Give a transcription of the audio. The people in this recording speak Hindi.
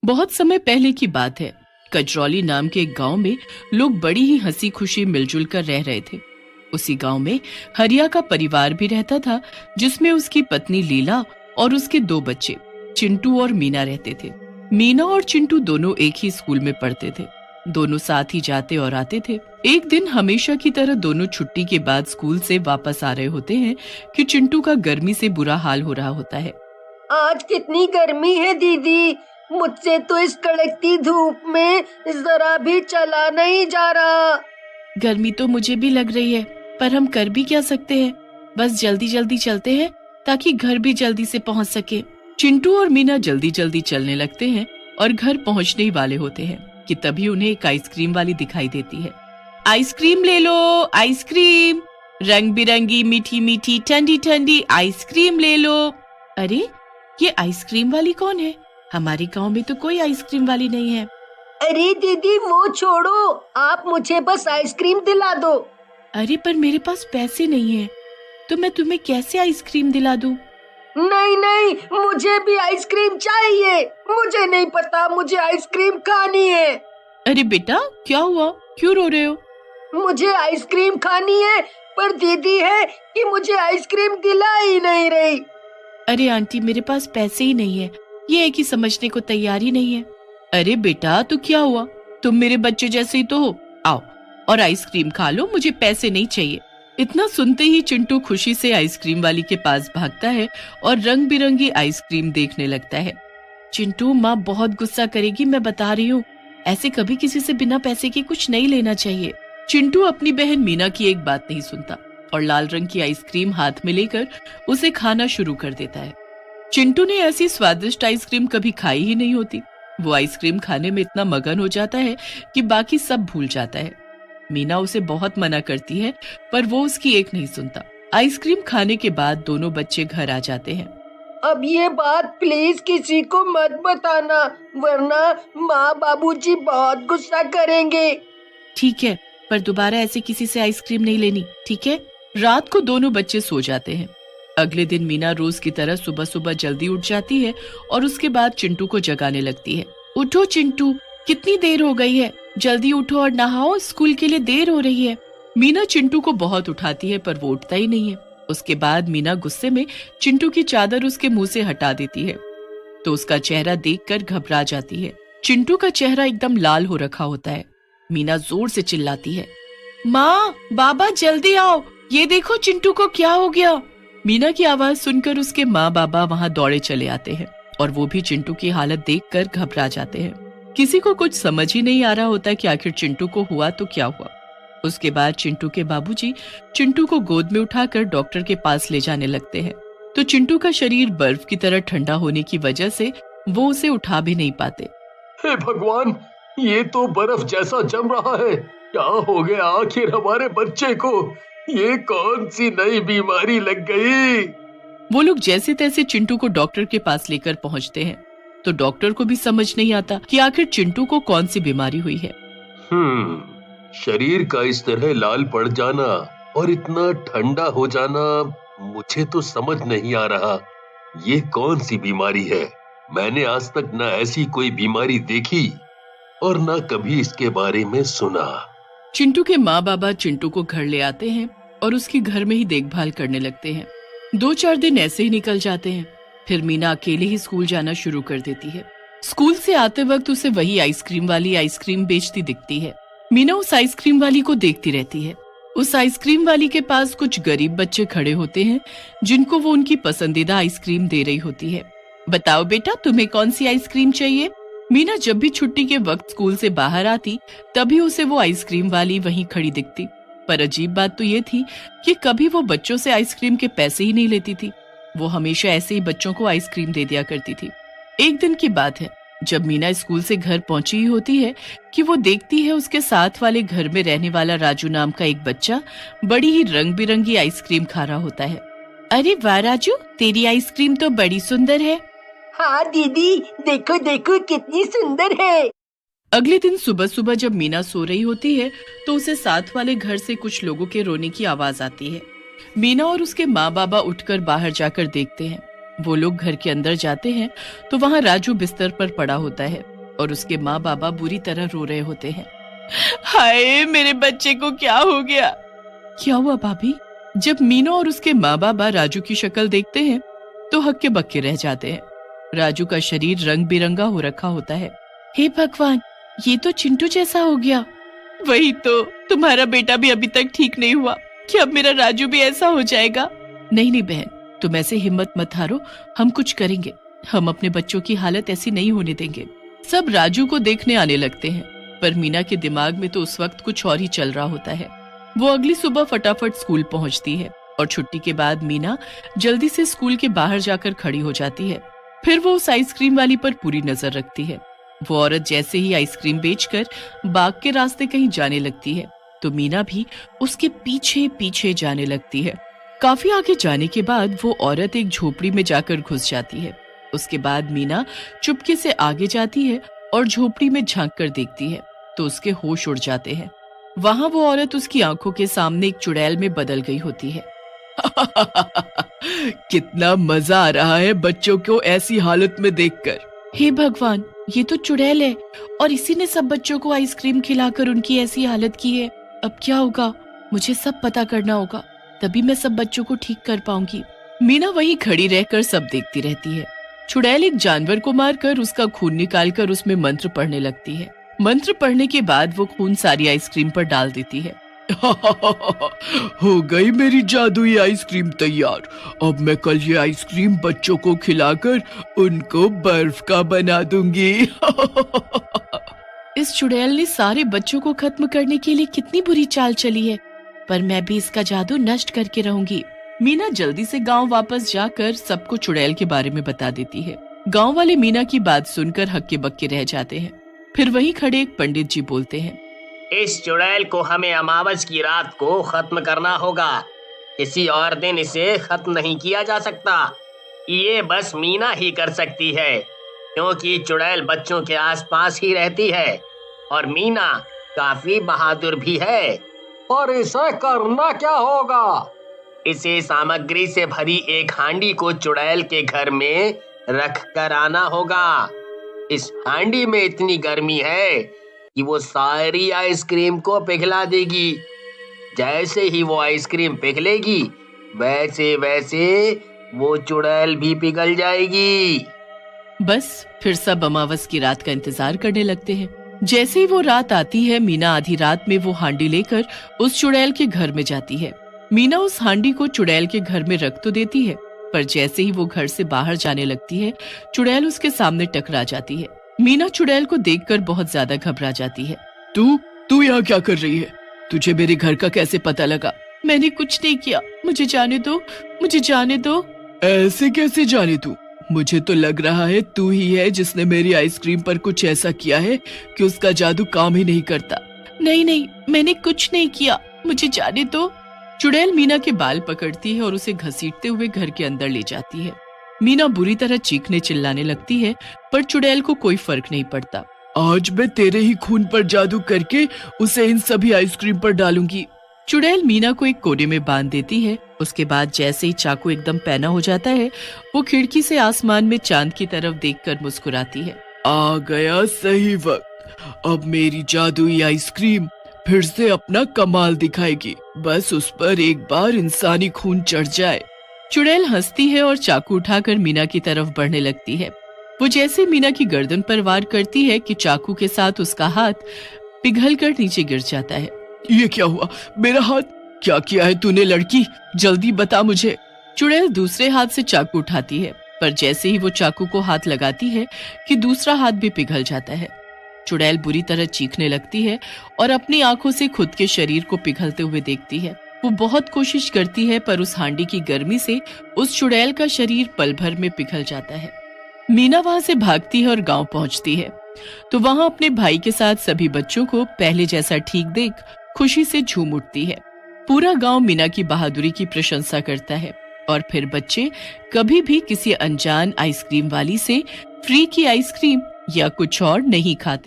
बहुत समय पहले की बात है। कजरौली नाम के एक गांव में लोग बड़ी ही हंसी खुशी मिलजुल कर रह रहे थे। उसी गांव में हरिया का परिवार भी रहता था, जिसमें उसकी पत्नी लीला और उसके दो बच्चे चिंटू और मीना रहते थे। मीना और चिंटू दोनों एक ही स्कूल में पढ़ते थे। दोनों साथ ही जाते और आते थे। एक दिन हमेशा की तरह दोनों छुट्टी के बाद स्कूल से वापस आ रहे होते हैं कि चिंटू का गर्मी से बुरा हाल हो रहा होता है। आज कितनी गर्मी है दीदी, मुझसे तो इस कड़कती धूप में जरा भी चला नहीं जा रहा। गर्मी तो मुझे भी लग रही है, पर हम कर भी क्या सकते हैं। बस जल्दी जल्दी चलते हैं ताकि घर भी जल्दी से पहुंच सके। चिंटू और मीना जल्दी जल्दी चलने लगते हैं और घर पहुंचने ही वाले होते हैं कि तभी उन्हें एक आइसक्रीम वाली दिखाई देती है। आइसक्रीम ले लो, आइसक्रीम, रंग बिरंगी मीठी मीठी ठंडी ठंडी आइसक्रीम ले लो। अरे, ये आइसक्रीम वाली कौन है? हमारे गांव में तो कोई आइसक्रीम वाली नहीं है। अरे दीदी वो छोड़ो, आप मुझे बस आइसक्रीम दिला दो। अरे पर मेरे पास पैसे नहीं है, तो मैं तुम्हें कैसे आइसक्रीम दिला दूं? नहीं नहीं, मुझे भी आइसक्रीम चाहिए। मुझे नहीं पता, मुझे आइसक्रीम खानी है। अरे बेटा, क्या हुआ? क्यों रो रहे हो? मुझे आइसक्रीम खानी है, पर दीदी है कि मुझे आइसक्रीम दिला ही नहीं रही। अरे आंटी, मेरे पास पैसे ही नहीं है, ये है कि समझने को तैयार ही नहीं है। अरे बेटा, तो क्या हुआ? तुम मेरे बच्चे जैसे ही तो हो। आओ और आइसक्रीम खा लो, मुझे पैसे नहीं चाहिए। इतना सुनते ही चिंटू खुशी से आइसक्रीम वाली के पास भागता है और रंग बिरंगी आइसक्रीम देखने लगता है। चिंटू, माँ बहुत गुस्सा करेगी, मैं बता रही हूँ। ऐसे कभी किसी से बिना पैसे के कुछ नहीं लेना चाहिए। चिंटू अपनी बहन मीना की एक बात नहीं सुनता और लाल रंग की आइसक्रीम हाथ में लेकर उसे खाना शुरू कर देता है। चिंटू ने ऐसी स्वादिष्ट आइसक्रीम कभी खाई ही नहीं होती। वो आइसक्रीम खाने में इतना मगन हो जाता है कि बाकी सब भूल जाता है। मीना उसे बहुत मना करती है, पर वो उसकी एक नहीं सुनता। आइसक्रीम खाने के बाद दोनों बच्चे घर आ जाते हैं। अब ये बात प्लीज किसी को मत बताना, वरना माँ बाबूजी बहुत गुस्सा करेंगे। ठीक है, पर दोबारा ऐसे किसी से आइसक्रीम नहीं लेनी, ठीक है? रात को दोनों बच्चे सो जाते हैं। अगले दिन मीना रोज की तरह सुबह सुबह जल्दी उठ जाती है और उसके बाद चिंटू को जगाने लगती है। उठो चिंटू, कितनी देर हो गई है, जल्दी उठो और नहाओ, स्कूल के लिए देर हो रही है। मीना चिंटू को बहुत उठाती है, पर वो उठता ही नहीं है। उसके बाद मीना गुस्से में चिंटू की चादर उसके मुंह से हटा देती है, तो उसका चेहरा देखकर घबरा जाती है। चिंटू का चेहरा एकदम लाल हो रखा होता है। मीना जोर से चिल्लाती है, माँ, बाबा जल्दी आओ, ये देखो चिंटू को क्या हो गया। मीना की आवाज सुनकर उसके माँ बाबा वहाँ दौड़े चले आते हैं और वो भी चिंटू की हालत देखकर घबरा जाते हैं। किसी को कुछ समझ ही नहीं आ रहा होता कि आखिर चिंटू को हुआ तो क्या हुआ। उसके बाद चिंटू के बाबूजी चिंटू को गोद में उठाकर डॉक्टर के पास ले जाने लगते हैं, तो चिंटू का शरीर बर्फ की तरह ठंडा होने की वजह से वो उसे उठा भी नहीं पाते। हे भगवान, ये तो बर्फ जैसा जम रहा है। क्या हो गया आखिर हमारे बच्चे को? ये कौन सी नई बीमारी लग गई? वो लोग जैसे तैसे चिंटू को डॉक्टर के पास लेकर पहुंचते हैं, तो डॉक्टर को भी समझ नहीं आता कि आखिर चिंटू को कौन सी बीमारी हुई है। शरीर का इस तरह लाल पड़ जाना और इतना ठंडा हो जाना मुझे तो समझ नहीं आ रहा। ये कौन सी बीमारी है? मैंने आज तक न ऐसी कोई बीमारी देखी और न कभी इसके बारे में सुना। चिंटू के माँ बाबा चिंटू को घर ले आते हैं और उसकी घर में ही देखभाल करने लगते हैं। 2-4 दिन ऐसे ही निकल जाते हैं। फिर मीना अकेले ही स्कूल जाना शुरू कर देती है। स्कूल से आते वक्त उसे वही आइसक्रीम वाली आइसक्रीम बेचती दिखती है। मीना उस आइसक्रीम वाली को देखती रहती है। उस आइसक्रीम वाली के पास कुछ गरीब बच्चे खड़े होते हैं, जिनको वो उनकी पसंदीदा आइसक्रीम दे रही होती है। बताओ बेटा, तुम्हें कौन सी आइसक्रीम चाहिए? मीना जब भी छुट्टी के वक्त स्कूल से बाहर आती, तभी उसे वो आइसक्रीम वाली वहीं खड़ी दिखती। पर अजीब बात तो ये थी कि कभी वो बच्चों से आइसक्रीम के पैसे ही नहीं लेती थी। वो हमेशा ऐसे ही बच्चों को आइसक्रीम दे दिया करती थी। एक दिन की बात है, जब मीना स्कूल से घर पहुंची ही होती है कि वो देखती है उसके साथ वाले घर में रहने वाला राजू नाम का एक बच्चा बड़ी ही रंग बिरंगी आइसक्रीम खा रहा होता है। अरे वाह राजू, तेरी आइसक्रीम तो बड़ी सुंदर है। हाँ दीदी, देखो देखो कितनी सुंदर है। अगले दिन सुबह सुबह जब मीना सो रही होती है, तो उसे साथ वाले घर से कुछ लोगों के रोने की आवाज आती है। मीना और उसके माँ बाबा उठकर बाहर जाकर देखते हैं। वो लोग घर के अंदर जाते हैं तो वहाँ राजू बिस्तर पर पड़ा होता है और उसके माँ बाबा बुरी तरह रो रहे होते हैं। हाय, मेरे बच्चे को क्या हो गया? क्या हुआ भाभी? जब मीनू और उसके माँ बाबा राजू की शक्ल देखते हैं तो हक्के बक्के रह जाते हैं। राजू का शरीर रंग बिरंगा हो रखा होता है। हे भगवान, ये तो चिंटू जैसा हो गया। वही तो, तुम्हारा बेटा भी अभी तक ठीक नहीं हुआ कि अब मेरा राजू भी ऐसा हो जाएगा। नहीं नहीं बहन, तुम ऐसे हिम्मत मत हारो, हम कुछ करेंगे। हम अपने बच्चों की हालत ऐसी नहीं होने देंगे। सब राजू को देखने आने लगते हैं, पर मीना के दिमाग में तो उस वक्त कुछ और ही चल रहा होता है। वो अगली सुबह फटाफट स्कूल पहुंचती है और छुट्टी के बाद मीना जल्दी से स्कूल के बाहर जाकर खड़ी हो जाती है। फिर वो उस आइसक्रीम वाली पर पूरी नजर रखती है। वो औरत जैसे ही आइसक्रीम बेचकर बाग के रास्ते कहीं जाने लगती है तो मीना भी उसके पीछे पीछे जाने लगती है। काफी आगे जाने के बाद वो औरत एक झोपड़ी में जाकर घुस जाती है। उसके बाद मीना चुपके से आगे जाती है और झोपड़ी में झांक कर देखती है तो उसके होश उड़ जाते हैं। वहां वो औरत उसकी आंखों के सामने एक चुड़ैल में बदल गई होती है। कितना मजा आ रहा है बच्चों को ऐसी हालत में देखकर। हे भगवान, ये तो चुड़ैल है और इसी ने सब बच्चों को आइसक्रीम खिलाकर उनकी ऐसी हालत की है। अब क्या होगा? मुझे सब पता करना होगा, तभी मैं सब बच्चों को ठीक कर पाऊंगी। मीना वहीं खड़ी रहकर सब देखती रहती है। चुड़ैल एक जानवर को मारकर उसका खून निकालकर उसमें मंत्र पढ़ने लगती है। मंत्र पढ़ने के बाद वो खून सारी आइसक्रीम पर डाल देती है। हो गई मेरी जादुई आइसक्रीम तैयार। अब मैं कल ये आइसक्रीम बच्चों को खिलाकर उनको बर्फ का बना दूंगी। इस चुड़ैल ने सारे बच्चों को खत्म करने के लिए कितनी बुरी चाल चली है, पर मैं भी इसका जादू नष्ट करके रहूंगी। मीना जल्दी से गांव वापस जाकर सबको चुड़ैल के बारे में बता देती है। गांव वाले मीना की बात सुनकर हक्के बक्के रह जाते हैं। फिर वहीं खड़े एक पंडित जी बोलते हैं, इस चुड़ैल को हमें अमावस की रात को खत्म करना होगा। किसी और दिन इसे खत्म नहीं किया जा सकता। ये बस मीना ही कर सकती है, क्योंकि चुड़ैल बच्चों के आसपास ही रहती है और मीना काफी बहादुर भी है। और इसे करना क्या होगा? इसे सामग्री से भरी एक हांडी को चुड़ैल के घर में रख कर आना होगा। इस हांडी में इतनी गर्मी है कि वो सारी आइसक्रीम को पिघला देगी। जैसे ही वो आइसक्रीम पिघलेगी, वैसे वैसे वो चुड़ैल भी पिघल जाएगी। बस फिर सब अमावस की रात का इंतजार करने लगते हैं। जैसे ही वो रात आती है, मीना आधी रात में वो हांडी लेकर उस चुड़ैल के घर में जाती है। मीना उस हांडी को चुड़ैल के घर में रख तो देती है, पर जैसे ही वो घर से बाहर जाने लगती है, चुड़ैल उसके सामने टकरा जाती है। मीना चुड़ैल को देखकर बहुत ज्यादा घबरा जाती है। तू यहाँ क्या कर रही है? तुझे मेरे घर का कैसे पता लगा? मैंने कुछ नहीं किया, मुझे जाने दो, मुझे जाने दो। ऐसे कैसे जाने दूं? मुझे तो लग रहा है तू ही है जिसने मेरी आइसक्रीम पर कुछ ऐसा किया है कि उसका जादू काम ही नहीं करता। नहीं, मैंने कुछ नहीं किया, मुझे जाने दो। चुड़ैल मीना के बाल पकड़ती है और उसे घसीटते हुए घर के अंदर ले जाती है। मीना बुरी तरह चीखने चिल्लाने लगती है, पर चुड़ैल को कोई फर्क नहीं पड़ता। आज मैं तेरे ही खून पर जादू करके उसे इन सभी आइसक्रीम पर डालूंगी। चुड़ैल मीना को एक कोने में बांध देती है। उसके बाद जैसे ही चाकू एकदम पैना हो जाता है, वो खिड़की से आसमान में चांद की तरफ देखकर मुस्कुराती है। आ गया सही वक्त। अब मेरी जादुई आइसक्रीम फिर से अपना कमाल दिखाएगी। बस उस पर एक बार इंसानी खून चढ़ जाए। चुड़ैल हंसती है और चाकू उठाकर मीना की तरफ बढ़ने लगती है। वो जैसे मीना की गर्दन पर वार करती है कि चाकू के साथ उसका हाथ पिघलकर नीचे गिर जाता है। ये क्या हुआ? मेरा हाथ? क्या किया है तूने लड़की? जल्दी बता मुझे। चुड़ैल दूसरे हाथ से चाकू उठाती है, पर जैसे ही वो चाकू को हाथ लगाती है कि दूसरा हाथ भी पिघल जाता है। चुड़ैल बुरी तरह चीखने लगती है और अपनी आंखों से खुद के शरीर को पिघलते हुए देखती है। वो बहुत कोशिश करती है, पर उस हांडी की गर्मी से उस चुड़ैल का शरीर पल भर में पिघल जाता है। मीना वहां से भागती है और गांव पहुंचती है, तो वहां अपने भाई के साथ सभी बच्चों को पहले जैसा ठीक देख खुशी से झूम उठती है। पूरा गांव मीना की बहादुरी की प्रशंसा करता है और फिर बच्चे कभी भी किसी अनजान आइसक्रीम वाली से फ्री की आइसक्रीम या कुछ और नहीं खाते।